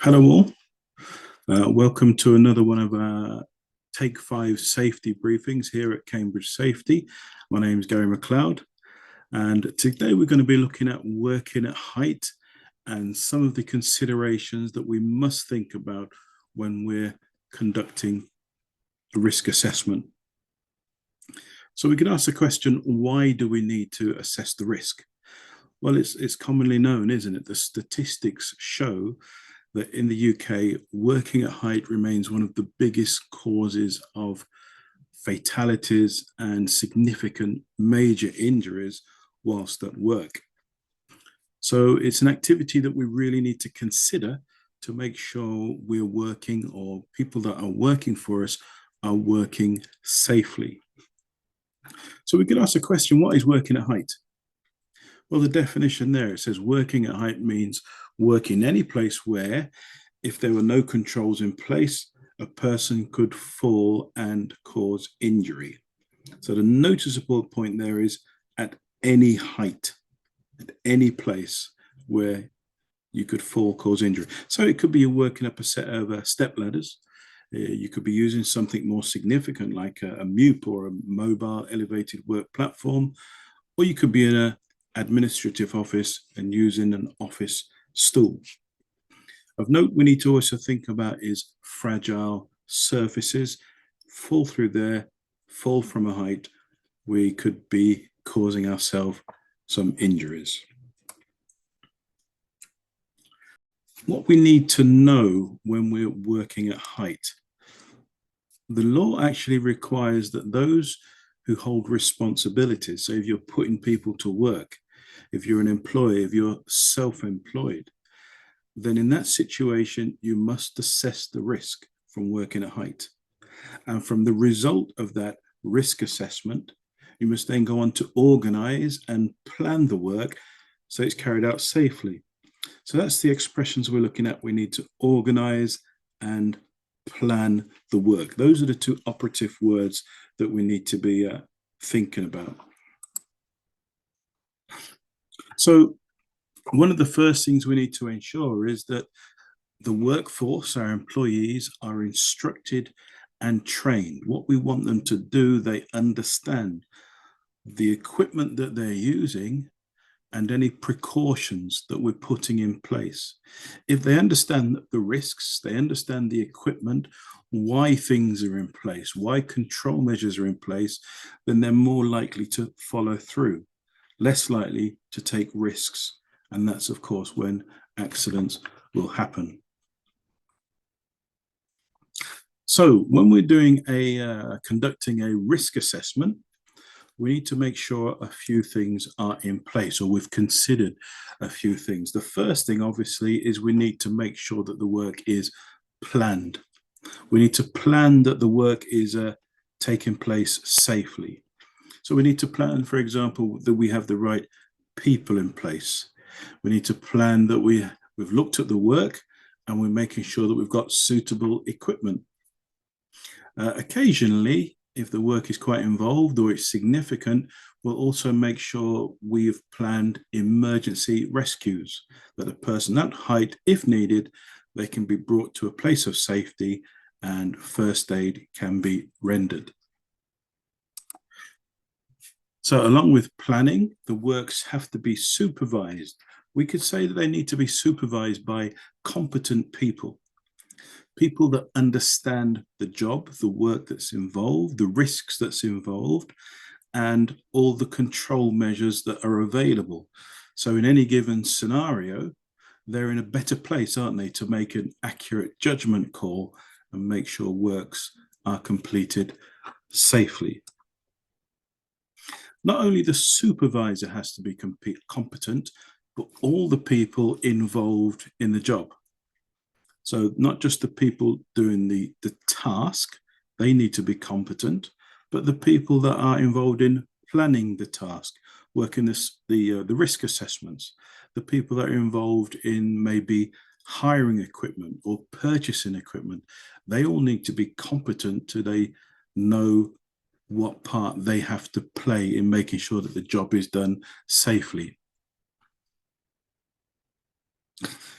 Hello all. Welcome to another one of our Take 5 safety briefings here at Cambridge Safety. My name is Gary McLeod, and today we're going to be looking at working at height and some of the considerations that we must think about when we're conducting a risk assessment. So we can ask the question, why do we need to assess the risk? Well, it's commonly known, isn't it? The statistics show that in the UK, working at height remains one of the biggest causes of fatalities and significant major injuries whilst at work. So it's an activity that we really need to consider to make sure we're working, or people that are working for us are working safely. So we could ask the question, what is working at height? Well, the definition there, it says working at height means working any place where, if there were no controls in place, a person could fall and cause injury. So the noticeable point there is at any height, at any place where you could fall, cause injury. So it could be you're working up a set of step ladders. You could be using something more significant like a MUP or a mobile elevated work platform, or you could be in an administrative office and using an office stool. Of note, we need to also think about is fragile surfaces. Fall through there, fall from a height, we could be causing ourselves some injuries. What we need to know when we're working at height. The law actually requires that those who hold responsibilities, so if you're putting people to work, if you're an employee, if you're self-employed, then in that situation, you must assess the risk from working at height. And from the result of that risk assessment, you must then go on to organize and plan the work so it's carried out safely. So that's the expressions we're looking at. We need to organize and plan the work. Those are the two operative words that we need to be thinking about. So one of the first things we need to ensure is that the workforce, our employees, are instructed and trained. What we want them to do, they understand the equipment that they're using and any precautions that we're putting in place. If they understand the risks, they understand the equipment, why things are in place, why control measures are in place, then they're more likely to follow through, less likely to take risks. And that's, of course, when accidents will happen. So when we're doing conducting a risk assessment, we need to make sure a few things are in place, or we've considered a few things. The first thing, obviously, is we need to make sure that the work is planned. We need to plan that the work is taking place safely. So we need to plan, for example, that we have the right people in place. We need to plan that we've looked at the work and we're making sure that we've got suitable equipment. Occasionally, if the work is quite involved or it's significant, we'll also make sure we've planned emergency rescues, that a person at height, if needed, they can be brought to a place of safety and first aid can be rendered. So along with planning, the works have to be supervised. We could say that they need to be supervised by competent people. People that understand the job, the work that's involved, the risks that's involved, and all the control measures that are available. So in any given scenario, they're in a better place, aren't they, to make an accurate judgment call and make sure works are completed safely. Not only the supervisor has to be competent, but all the people involved in the job. So not just the people doing the task, they need to be competent, but the people that are involved in planning the task, working the risk assessments, the people that are involved in maybe hiring equipment or purchasing equipment, they all need to be competent so they know what part they have to play in making sure that the job is done safely.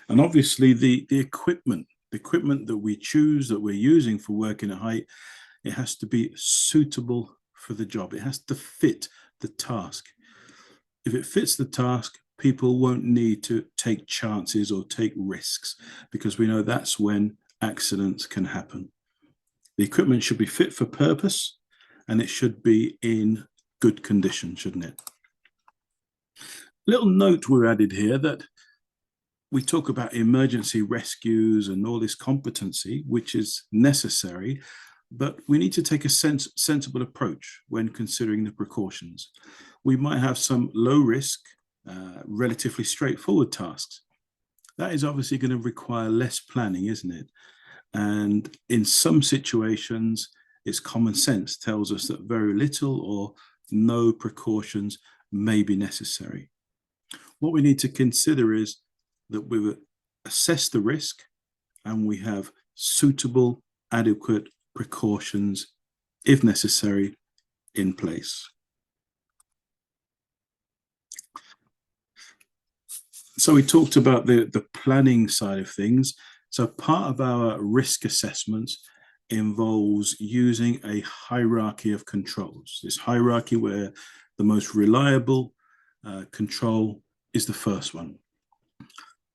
And obviously the equipment that we choose, that we're using for working at height, it has to be suitable for the job. It has to fit the task. If it fits the task, people won't need to take chances or take risks, because we know that's when accidents can happen. The equipment should be fit for purpose, and it should be in good condition, shouldn't it? Little note we're added here that we talk about emergency rescues and all this competency, which is necessary, but we need to take a sensible approach when considering the precautions. We might have some low risk, relatively straightforward tasks. That is obviously going to require less planning, isn't it? And in some situations, it's common sense tells us that very little or no precautions may be necessary. What we need to consider is that we assess the risk and we have suitable, adequate precautions, if necessary, in place. So we talked about the planning side of things. So part of our risk assessments involves using a hierarchy of controls. This hierarchy where the most reliable control is the first one.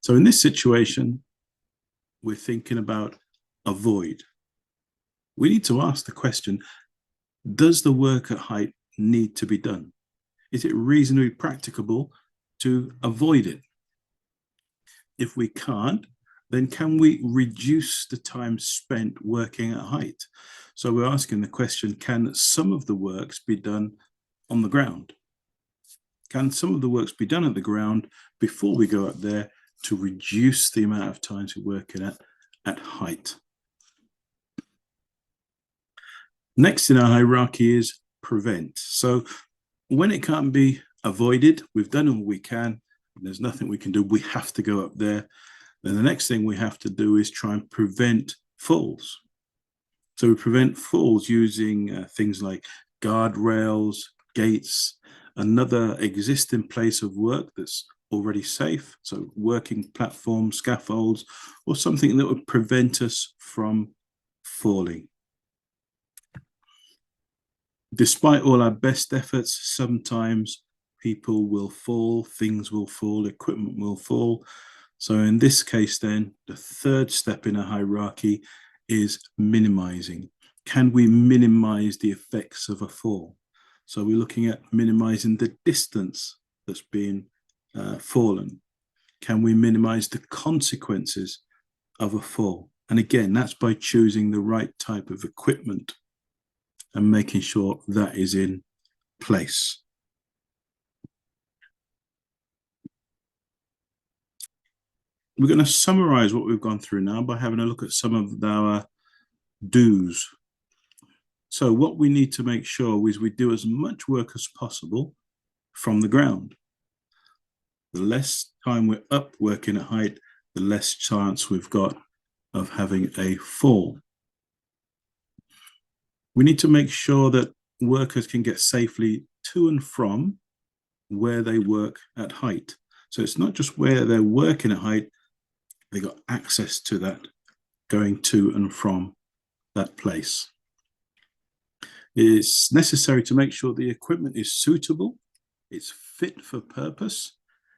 So in this situation, we're thinking about avoid. We need to ask the question, does the work at height need to be done? Is it reasonably practicable to avoid it? If we can't, then can we reduce the time spent working at height? So we're asking the question, can some of the works be done on the ground? Can some of the works be done at the ground before we go up there to reduce the amount of times we're working at height? Next in our hierarchy is prevent. So when it can't be avoided, we've done all we can, and there's nothing we can do, we have to go up there. Then the next thing we have to do is try and prevent falls. So we prevent falls using things like guardrails, gates, another existing place of work that's already safe, so working platforms, scaffolds, or something that would prevent us from falling. Despite all our best efforts, sometimes people will fall, things will fall, equipment will fall. So in this case then, the third step in a hierarchy is minimizing. Can we minimize the effects of a fall? So we're looking at minimizing the distance that's being fallen. Can we minimize the consequences of a fall? And again, that's by choosing the right type of equipment and making sure that is in place. We're going to summarize what we've gone through now by having a look at some of our do's. So what we need to make sure is we do as much work as possible from the ground. The less time we're up working at height, the less chance we've got of having a fall. We need to make sure that workers can get safely to and from where they work at height. So it's not just where they're working at height, they got access to that, going to and from that place. It's necessary to make sure the equipment is suitable, it's fit for purpose,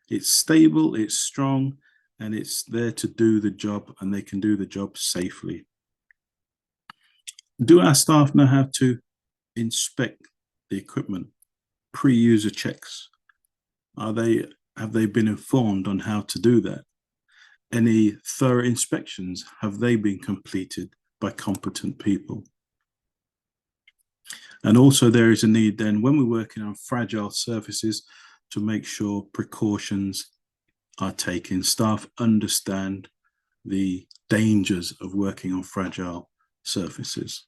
it's stable, it's strong, and it's there to do the job, and they can do the job safely. Do our staff know how to inspect the equipment? Pre-user checks. Have they been informed on how to do that? Any thorough inspections, have they been completed by competent people? And also there is a need then when we're working on fragile surfaces to make sure precautions are taken. Staff understand the dangers of working on fragile surfaces.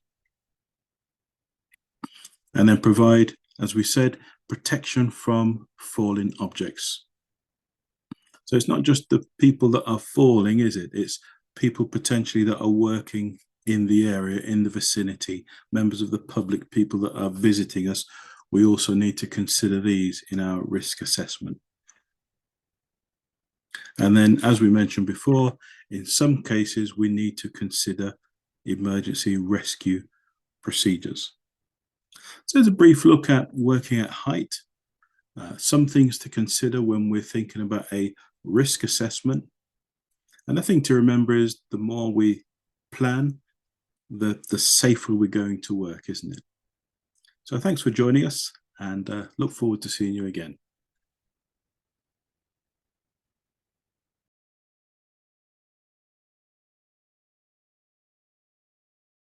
And then provide, as we said, protection from falling objects. So it's not just the people that are falling, is it? It's people potentially that are working in the area, in the vicinity, members of the public, people that are visiting us. We also need to consider these in our risk assessment. And then, as we mentioned before, in some cases, we need to consider emergency rescue procedures. So there's a brief look at working at height. Some things to consider when we're thinking about a risk assessment. And the thing to remember is the more we plan, the safer we're going to work, isn't it? So thanks for joining us, and look forward to seeing you again.